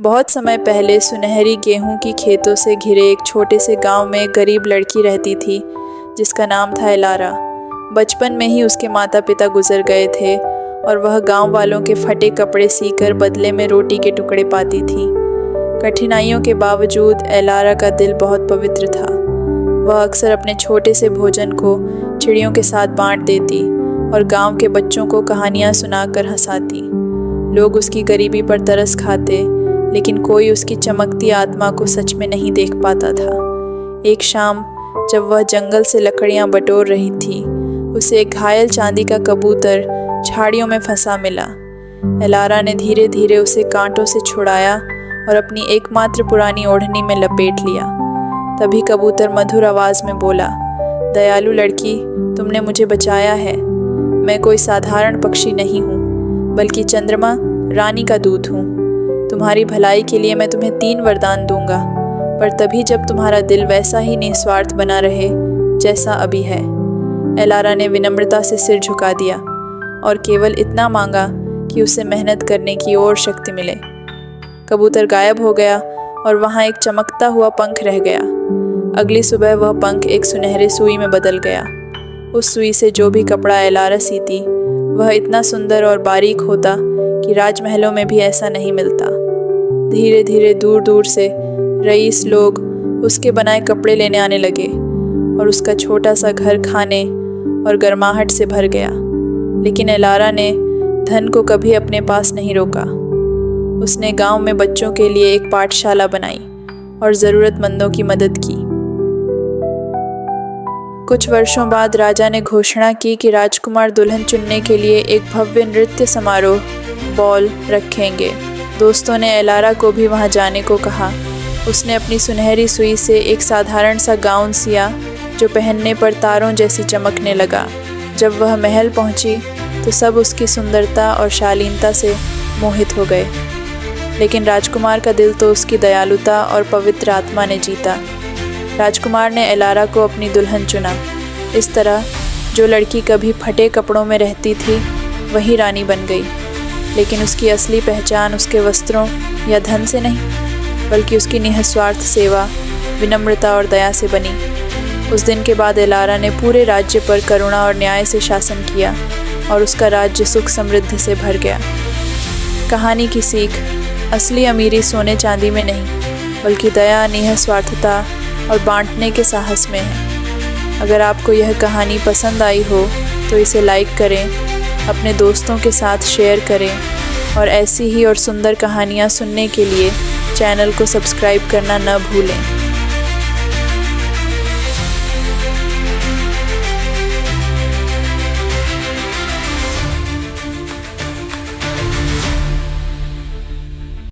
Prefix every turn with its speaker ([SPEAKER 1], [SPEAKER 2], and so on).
[SPEAKER 1] बहुत समय पहले सुनहरी गेहूं की खेतों से घिरे एक छोटे से गांव में एक गरीब लड़की रहती थी जिसका नाम था एलारा। बचपन में ही उसके माता पिता गुजर गए थे और वह गांव वालों के फटे कपड़े सीकर बदले में रोटी के टुकड़े पाती थी। कठिनाइयों के बावजूद एलारा का दिल बहुत पवित्र था। वह अक्सर अपने छोटे से भोजन को चिड़ियों के साथ बांट देती और गांव के बच्चों को कहानियां सुनाकर हंसाती। लोग उसकी गरीबी पर तरस खाते, लेकिन कोई उसकी चमकती आत्मा को सच में नहीं देख पाता था। एक शाम जब वह जंगल से लकड़ियां बटोर रही थी, उसे एक घायल चांदी का कबूतर झाड़ियों में फंसा मिला। एलारा ने धीरे धीरे उसे कांटों से छुड़ाया और अपनी एकमात्र पुरानी ओढ़नी में लपेट लिया। तभी कबूतर मधुर आवाज़ में बोला, दयालु लड़की, तुमने मुझे बचाया है। मैं कोई साधारण पक्षी नहीं हूँ, बल्कि चंद्रमा रानी का दूत हूँ। तुम्हारी भलाई के लिए मैं तुम्हें 3 वरदान दूंगा, पर तभी जब तुम्हारा दिल वैसा ही निस्वार्थ बना रहे जैसा अभी है। एलारा ने विनम्रता से सिर झुका दिया और केवल इतना मांगा कि उसे मेहनत करने की और शक्ति मिले। कबूतर गायब हो गया और वहाँ एक चमकता हुआ पंख रह गया। अगली सुबह वह पंख एक सुनहरे सुई में बदल गया। उस सुई से जो भी कपड़ा एलारा सीती वह इतना सुंदर और बारीक होता कि राजमहलों में भी ऐसा नहीं मिलता। धीरे धीरे दूर दूर से रईस लोग उसके बनाए कपड़े लेने आने लगे और उसका छोटा सा घर खाने और गर्माहट से भर गया। लेकिन एलारा ने धन को कभी अपने पास नहीं रोका। उसने गांव में बच्चों के लिए एक पाठशाला बनाई और ज़रूरतमंदों की मदद की। कुछ वर्षों बाद राजा ने घोषणा की कि राजकुमार दुल्हन चुनने के लिए एक भव्य नृत्य समारोह बॉल रखेंगे। दोस्तों ने एलारा को भी वहां जाने को कहा। उसने अपनी सुनहरी सुई से एक साधारण सा गाउन सिया जो पहनने पर तारों जैसी चमकने लगा। जब वह महल पहुंची तो सब उसकी सुंदरता और शालीनता से मोहित हो गए। लेकिन राजकुमार का दिल तो उसकी दयालुता और पवित्र आत्मा ने जीता। राजकुमार ने एलारा को अपनी दुल्हन चुना। इस तरह जो लड़की कभी फटे कपड़ों में रहती थी वही रानी बन गई। लेकिन उसकी असली पहचान उसके वस्त्रों या धन से नहीं, बल्कि उसकी निस्वार्थ सेवा, विनम्रता और दया से बनी। उस दिन के बाद एलारा ने पूरे राज्य पर करुणा और न्याय से शासन किया और उसका राज्य सुख समृद्धि से भर गया। कहानी की सीख, असली अमीरी सोने चांदी में नहीं, बल्कि दया, निस्वार्थता और बांटने के साहस में है। अगर आपको यह कहानी पसंद आई हो तो इसे लाइक करें, अपने दोस्तों के साथ शेयर करें और ऐसी ही और सुंदर कहानियाँ सुनने के लिए चैनल को सब्सक्राइब करना न भूलें।